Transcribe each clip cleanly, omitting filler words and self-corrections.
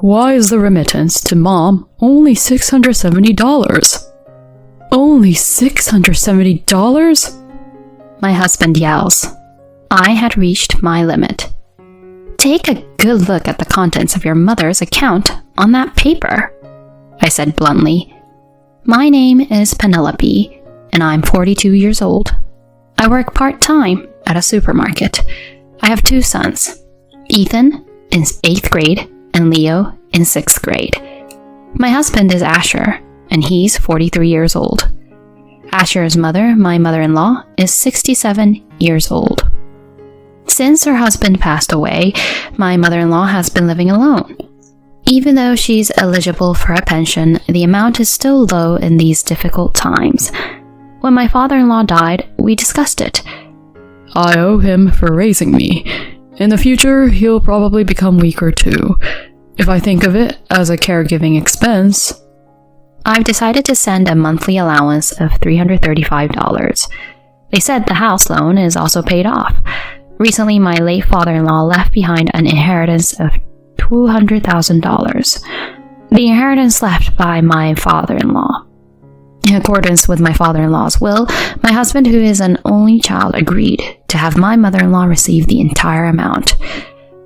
Why is the remittance to Mom only $670? Only $670? My husband yells. I had reached my limit. Take a good look at the contents of your mother's account on that paper, I said bluntly. My name is Penelope, and I'm 42 years old. I work part-time at a supermarket. I have 2 sons, Ethan in 8th grade and Leo in 6th grade. My husband is Asher, and he's 43 years old. Asher's mother, my mother-in-law, is 67 years old. Since her husband passed away, my mother-in-law has been living alone. Even though she's eligible for a pension, the amount is still low in these difficult times. When my father-in-law died, we discussed it. I owe him for raising me. In the future, he'll probably become weaker too. If I think of it as a caregiving expense, I've decided to send a monthly allowance of $335. They said the house loan is also paid off. Recently, my late father-in-law left behind an inheritance of $200,000. The inheritance left by my father-in-law. In accordance with my father-in-law's will, my husband, who is an only child, agreed to have my mother-in-law receive the entire amount.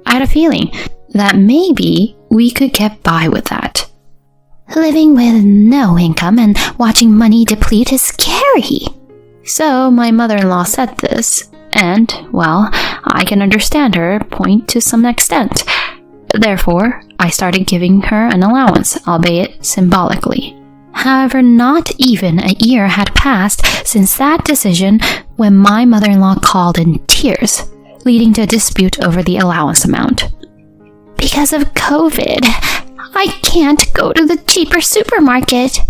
I had a feeling that maybe we could get by with that. Living with no income and watching money deplete is scary. So my mother-in-law said this, and, well, I can understand her point to some extent. Therefore, I started giving her an allowance, albeit symbolically. However, not even a year had passed since that decision when my mother-in-law called in tears, leading to a dispute over the allowance amount. Because of COVID, I can't go to the cheaper supermarket.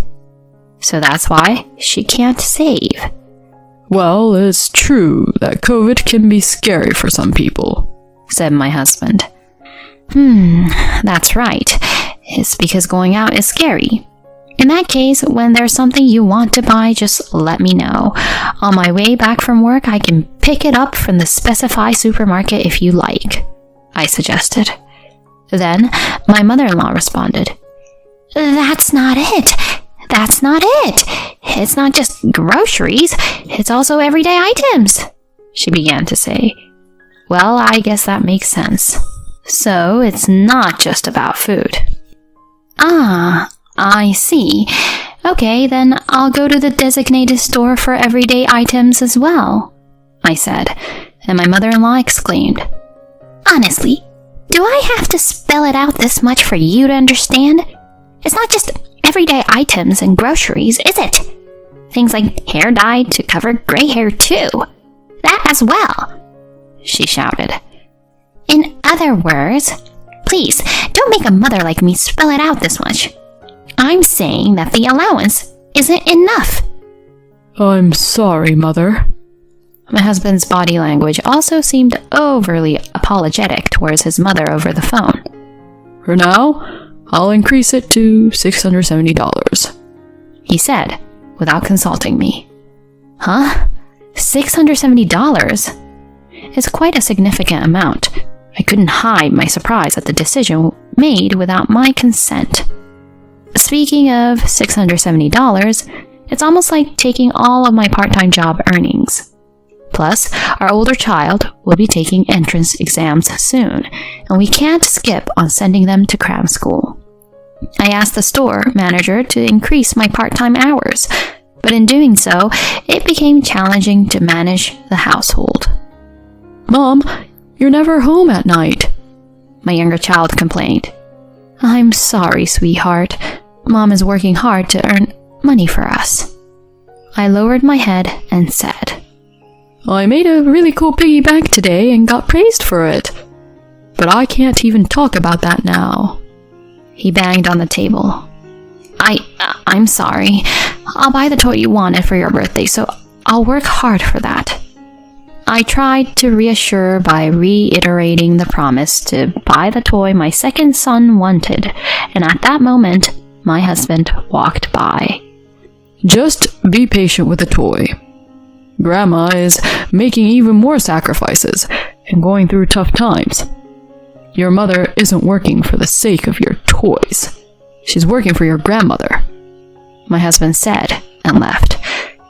So that's why she can't save. Well, it's true that COVID can be scary for some people, said my husband. That's right. It's because going out is scary. In that case, when there's something you want to buy, just let me know. On my way back from work, I can pick it up from the specified supermarket if you like, I suggested. Then, my mother-in-law responded, That's not it. That's not it. It's not just groceries. It's also everyday items, she began to say. Well, I guess that makes sense. So, it's not just about food. Ah, I see. Okay, then I'll go to the designated store for everyday items as well, I said, and my mother-in-law exclaimed, Honestly, do I have to spell it out this much for you to understand? It's not just everyday items and groceries, is it? Things like hair dye to cover gray hair too. That as well, she shouted. In other words, please, don't make a mother like me spell it out this much. I'm saying that the allowance isn't enough. I'm sorry, Mother. My husband's body language also seemed overly apologetic towards his mother over the phone. For now, I'll increase it to $670, he said, without consulting me. Huh? $670? It's quite a significant amount. I couldn't hide my surprise at the decision made without my consent. Speaking of $670, it's almost like taking all of my part-time job earnings. Plus, our older child will be taking entrance exams soon, and we can't skip on sending them to cram school. I asked the store manager to increase my part-time hours, but in doing so, it became challenging to manage the household. Mom, you're never home at night, my younger child complained. I'm sorry, sweetheart. Mom is working hard to earn money for us. I lowered my head and said, I made a really cool piggy bank today and got praised for it. But I can't even talk about that now. He banged on the table. I'm sorry. I'll buy the toy you wanted for your birthday, so I'll work hard for that. I tried to reassure by reiterating the promise to buy the toy my second son wanted, and at that moment, my husband walked by. Just be patient with the toy. Grandma is making even more sacrifices and going through tough times. Your mother isn't working for the sake of your toys. She's working for your grandmother," my husband said and left,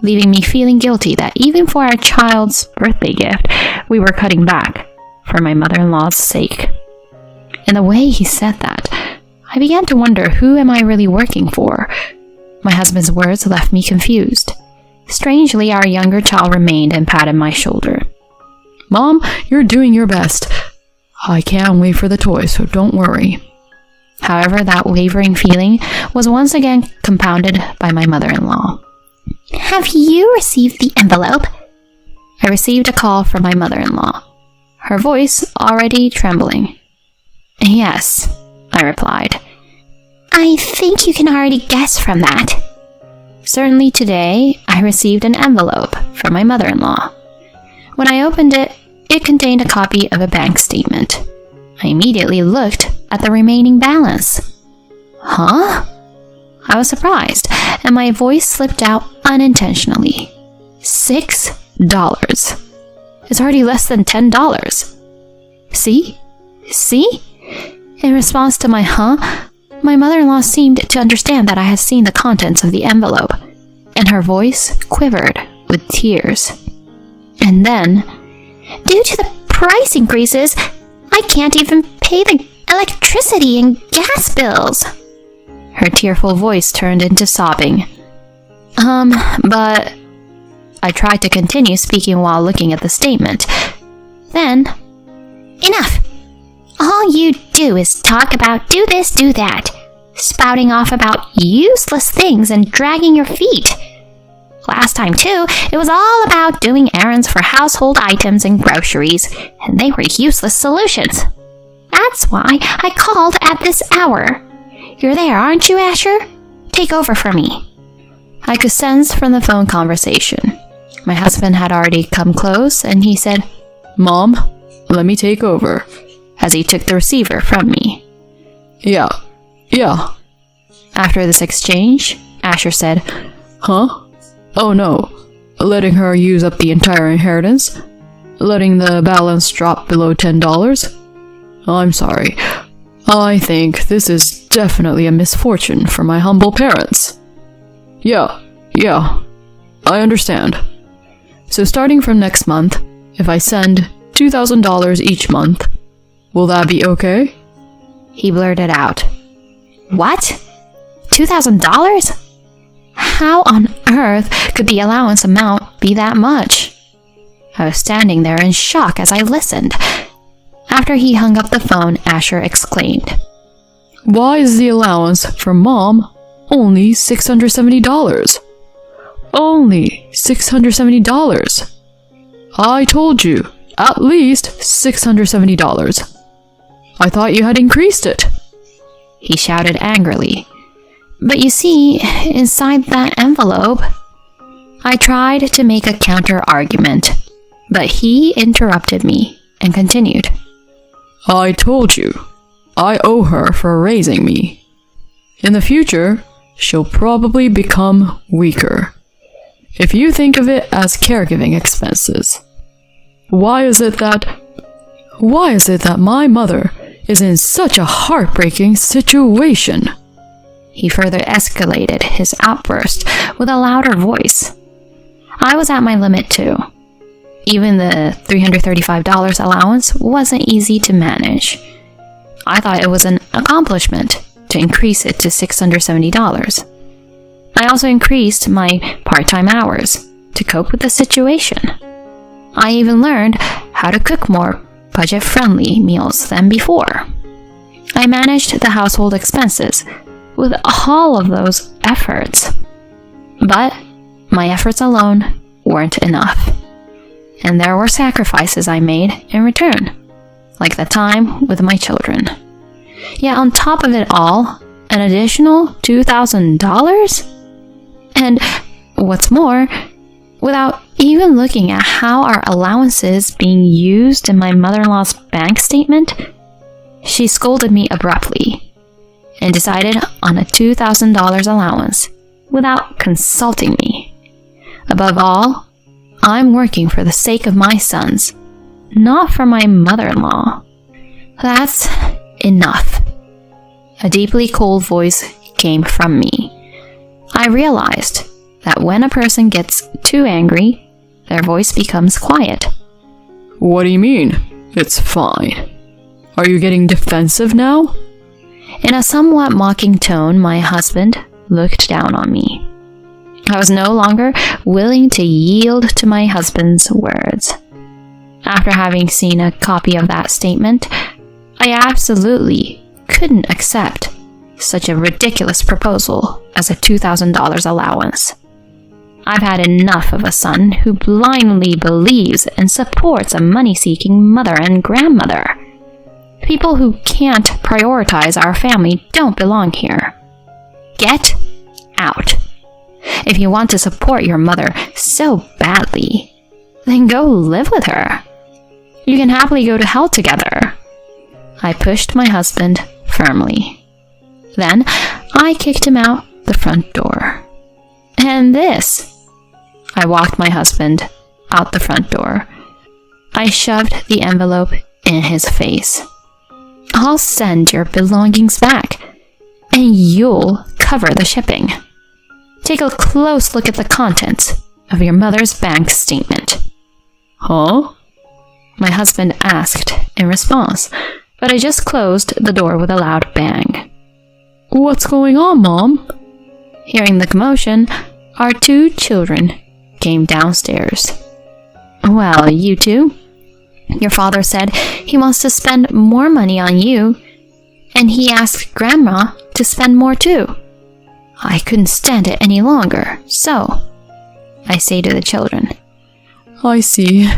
leaving me feeling guilty that even for our child's birthday gift, we were cutting back for my mother-in-law's sake. And the way he said that, I began to wonder, who am I really working for? My husband's words left me confused. Strangely, our younger child remained and patted my shoulder. "Mom, you're doing your best. I can't wait for the toys, so don't worry." However, that wavering feeling was once again compounded by my mother-in-law. "Have you received the envelope?" I received a call from my mother-in-law, her voice already trembling. "Yes," I replied. "I think you can already guess from that." Certainly today, I received an envelope from my mother-in-law. When I opened it, it contained a copy of a bank statement. I immediately looked at the remaining balance. Huh? I was surprised, and my voice slipped out unintentionally. $6. It's already less than $10. See? In response to my my mother-in-law seemed to understand that I had seen the contents of the envelope, and her voice quivered with tears. And then, "Due to the price increases, I can't even pay the electricity and gas bills." Her tearful voice turned into sobbing. But I tried to continue speaking while looking at the statement. Then, "Enough! All you do is talk about do this, do that, spouting off about useless things and dragging your feet. Last time, too, it was all about doing errands for household items and groceries, and they were useless solutions. That's why I called at this hour. You're there, aren't you, Asher? Take over for me." I could sense from the phone conversation. My husband had already come close, and he said, "Mom, let me take over," as he took the receiver from me. Yeah. After this exchange, Asher said, "Huh? Oh no. Letting her use up the entire inheritance? Letting the balance drop below $10? I'm sorry. I think this is definitely a misfortune for my humble parents." Yeah, I understand. So starting from next month, if I send $2,000 each month, will that be okay?" He blurted out. "What? $2,000? How on earth could the allowance amount be that much?" I was standing there in shock as I listened. After he hung up the phone, Asher exclaimed, "Why is the allowance for Mom only $670? Only $670. I told you, at least $670. I thought you had increased it." He shouted angrily. "But you see, inside that envelope..." I tried to make a counter-argument, but he interrupted me and continued. "I told you, I owe her for raising me. In the future, she'll probably become weaker. If you think of it as caregiving expenses, why is it that my mother is in such a heartbreaking situation?" He further escalated his outburst with a louder voice. I was at my limit too. Even the $335 allowance wasn't easy to manage. I thought it was an accomplishment to increase it to $670. I also increased my part-time hours to cope with the situation. I even learned how to cook more budget-friendly meals than before. I managed the household expenses with all of those efforts. But my efforts alone weren't enough. And there were sacrifices I made in return, like the time with my children. Yet on top of it all, an additional $2,000? And what's more, without even looking at how our allowance is being used in my mother-in-law's bank statement, she scolded me abruptly and decided on a $2,000 allowance without consulting me. Above all, I'm working for the sake of my sons, not for my mother-in-law. That's enough. A deeply cold voice came from me. I realized that when a person gets too angry, their voice becomes quiet. What do you mean? It's fine. Are you getting defensive now? In a somewhat mocking tone, my husband looked down on me. I was no longer willing to yield to my husband's words. After having seen a copy of that statement, I absolutely couldn't accept such a ridiculous proposal as a $2,000 allowance. I've had enough of a son who blindly believes and supports a money-seeking mother and grandmother. People who can't prioritize our family don't belong here. Get out. If you want to support your mother so badly, then go live with her. You can happily go to hell together. I pushed my husband firmly. Then I kicked him out the front door. And this. I walked my husband out the front door. I shoved the envelope in his face. I'll send your belongings back, and you'll cover the shipping. Take a close look at the contents of your mother's bank statement. Huh? My husband asked in response, but I just closed the door with a loud bang. What's going on, Mom? Hearing the commotion, our two children came downstairs. Well, you two. Your father said he wants to spend more money on you, and he asked Grandma to spend more too. I couldn't stand it any longer, so I say to the children. I see.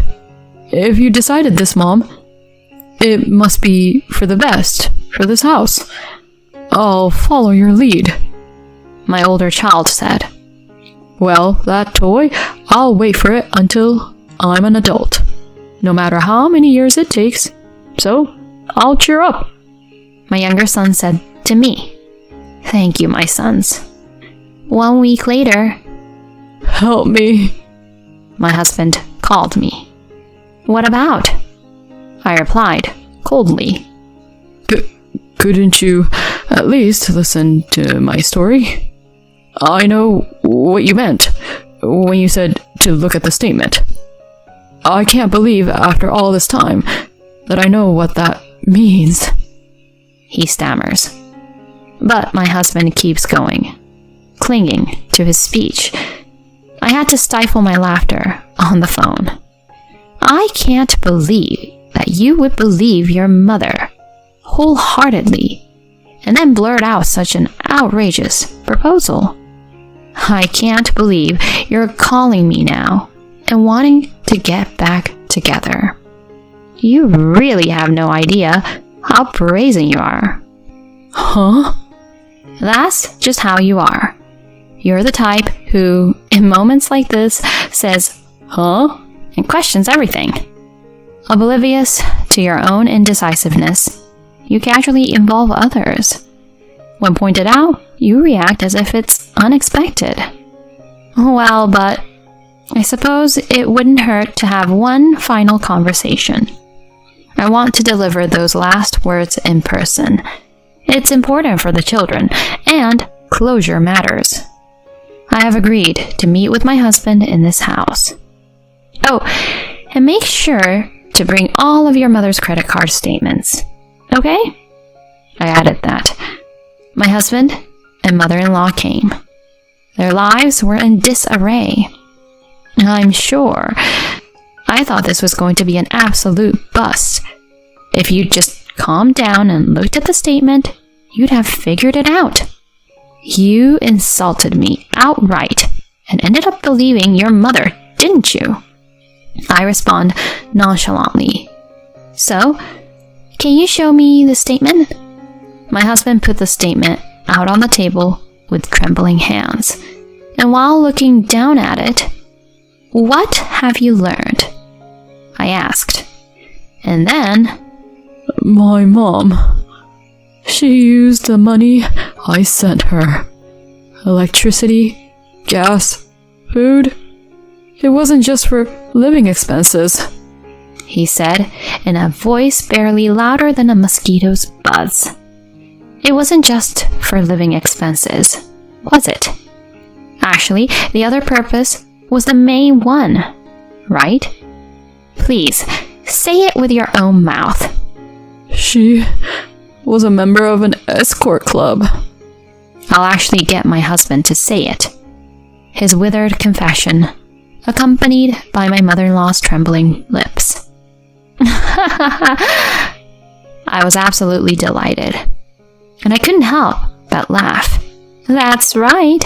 If you decided this, Mom, it must be for the best, for this house. I'll follow your lead. My older child said. Well, that toy, I'll wait for it until I'm an adult, no matter how many years it takes. So, I'll cheer up. My younger son said to me, Thank you, my sons. 1 week later, Help me. My husband called me. What about? I replied coldly. Couldn't you at least listen to my story? I know what you meant when you said to look at the statement. I can't believe after all this time that I know what that means. He stammers. But my husband keeps going, clinging to his speech. I had to stifle my laughter on the phone. I can't believe that you would believe your mother wholeheartedly and then blurt out such an outrageous proposal. I can't believe you're calling me now and wanting to get back together. You really have no idea how brazen you are. Huh? That's just how you are. You're the type who, in moments like this, says, huh? And questions everything. Oblivious to your own indecisiveness, you casually involve others. When pointed out, you react as if it's unexpected. Well, but I suppose it wouldn't hurt to have one final conversation. I want to deliver those last words in person. It's important for the children, and closure matters. I have agreed to meet with my husband in this house. Oh, and make sure to bring all of your mother's credit card statements. Okay? I added that. My husband and mother-in-law came. Their lives were in disarray. I'm sure I thought this was going to be an absolute bust. If you'd just calmed down and looked at the statement, you'd have figured it out. You insulted me outright and ended up believing your mother, didn't you? I respond nonchalantly. So, can you show me the statement? My husband put the statement out on the table with trembling hands, and while looking down at it, what have you learned? I asked. And then, my mom. She used the money I sent her. Electricity, gas, food. It wasn't just for living expenses. he said, in a voice barely louder than a mosquito's buzz. It wasn't just for living expenses, was it? Actually, the other purpose was the main one, right? Please, say it with your own mouth. She was a member of an escort club. I'll actually get my husband to say it. His withered confession, accompanied by my mother-in-law's trembling lips. I was absolutely delighted, and I couldn't help but laugh. That's right.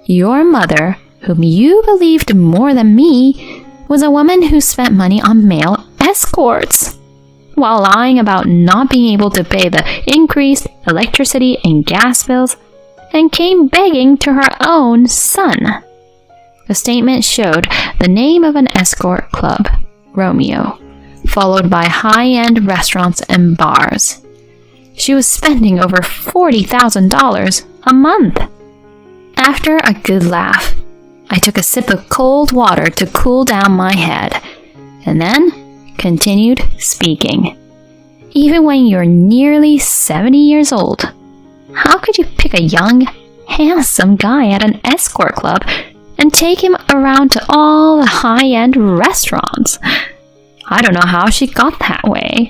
Your mother, whom you believed more than me, was a woman who spent money on male escorts, while lying about not being able to pay the increased electricity and gas bills, and came begging to her own son. The statement showed the name of an escort club, Romeo, followed by high-end restaurants and bars. She was spending over $40,000 a month. After a good laugh, I took a sip of cold water to cool down my head, and then continued speaking. Even when you're nearly 70 years old, how could you pick a young, handsome guy at an escort club and take him around to all the high-end restaurants? I don't know how she got that way.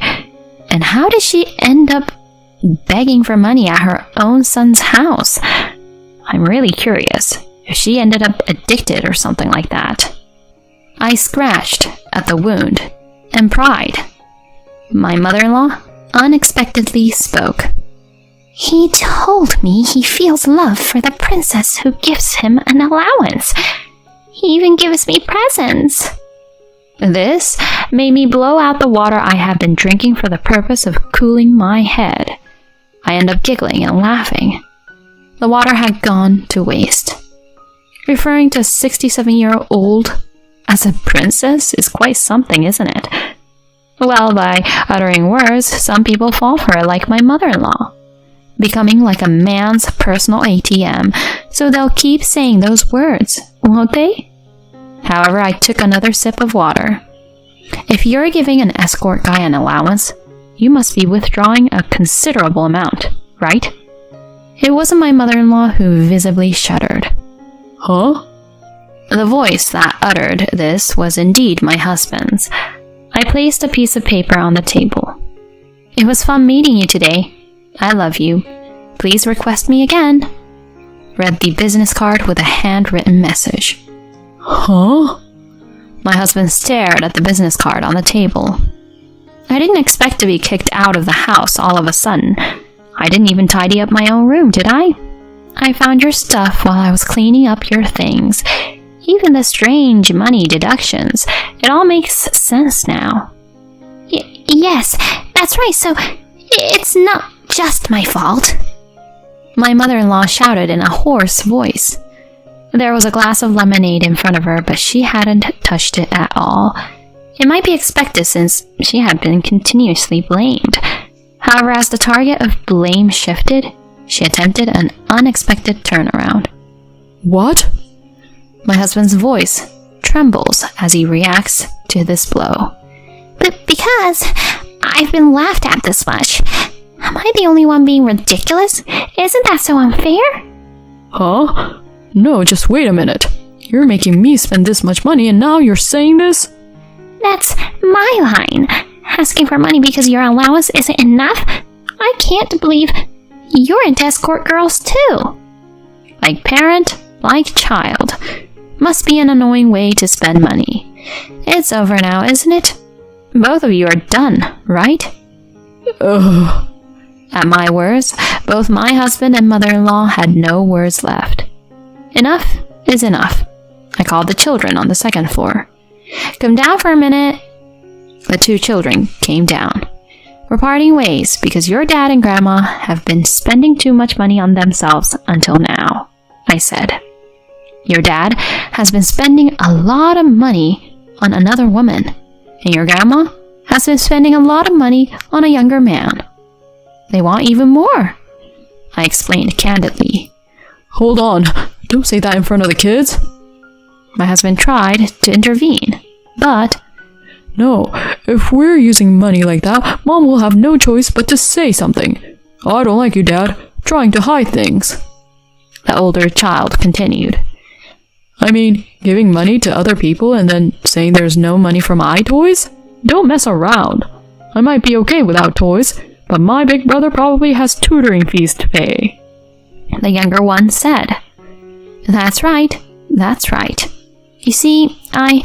And how did she end up begging for money at her own son's house? I'm really curious if she ended up addicted or something like that. I scratched at the wound and pried. My mother-in-law unexpectedly spoke. He told me he feels love for the princess who gives him an allowance. He even gives me presents. This made me blow out the water I had been drinking for the purpose of cooling my head. I ended up giggling and laughing. The water had gone to waste. Referring to a 67-year-old as a princess is quite something, isn't it? Well, by uttering words, some people fall for it, like my mother-in-law, becoming like a man's personal ATM, so they'll keep saying those words, won't they? However, I took another sip of water. If you're giving an escort guy an allowance, you must be withdrawing a considerable amount, right? It wasn't my mother-in-law who visibly shuddered. Huh? The voice that uttered this was indeed my husband's. I placed a piece of paper on the table. It was fun meeting you today. I love you. Please request me again. Read the business card with a handwritten message. Huh? My husband stared at the business card on the table. I didn't expect to be kicked out of the house all of a sudden. I didn't even tidy up my own room, did I? I found your stuff while I was cleaning up your things. Even the strange money deductions. It all makes sense now. Yes, that's right, so it's not just my fault. My mother-in-law shouted in a hoarse voice. There was a glass of lemonade in front of her, but she hadn't touched it at all. It might be expected since she had been continuously blamed. However, as the target of blame shifted, she attempted an unexpected turnaround. What? My husband's voice trembles as he reacts to this blow. But because I've been laughed at this much, am I the only one being ridiculous? Isn't that so unfair? Huh? No, just wait a minute. You're making me spend this much money and now you're saying this? That's my line. Asking for money because your allowance isn't enough? I can't believe you're into escort girls too. Like parent, like child. Must be an annoying way to spend money. It's over now, isn't it? Both of you are done, right? Ugh. At my words, both my husband and mother-in-law had no words left. Enough is enough. I called the children on the second floor. Come down for a minute. The two children came down. We're parting ways because your dad and grandma have been spending too much money on themselves until now, I said. Your dad has been spending a lot of money on another woman, and your grandma has been spending a lot of money on a younger man. They want even more, I explained candidly. Hold on, don't say that in front of the kids. My husband tried to intervene, but No, if we're using money like that, Mom will have no choice but to say something. I don't like you, Dad, trying to hide things. The older child continued. I mean, giving money to other people and then saying there's no money for my toys? Don't mess around. I might be okay without toys, but my big brother probably has tutoring fees to pay. The younger one said, That's right. You see, I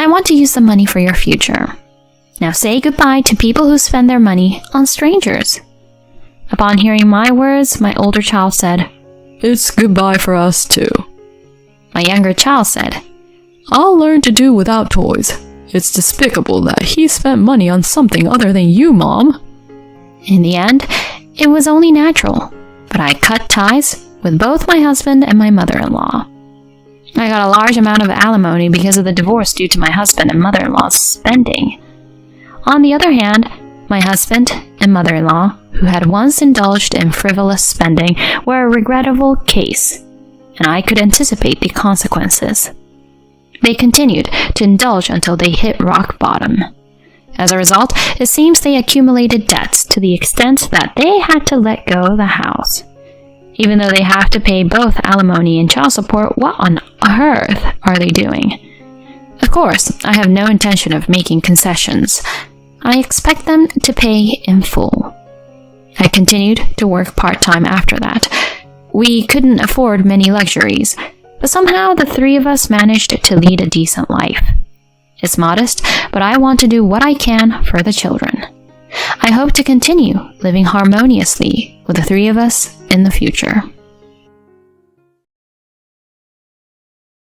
want to use the money for your future. Now say goodbye to people who spend their money on strangers. Upon hearing my words, my older child said, It's goodbye for us too. My younger child said, I'll learn to do without toys. It's despicable that he spent money on something other than you, Mom. In the end, it was only natural, but I cut ties with both my husband and my mother-in-law. I got a large amount of alimony because of the divorce due to my husband and mother-in-law's spending. On the other hand, my husband and mother-in-law, who had once indulged in frivolous spending, were a regrettable case, and I could anticipate the consequences. They continued to indulge until they hit rock bottom. As a result, it seems they accumulated debts to the extent that they had to let go of the house. Even though they have to pay both alimony and child support, what on earth are they doing? Of course, I have no intention of making concessions. I expect them to pay in full. I continued to work part-time after that. We couldn't afford many luxuries, but somehow the three of us managed to lead a decent life. It's modest, but I want to do what I can for the children. I hope to continue living harmoniously with the three of us in the future.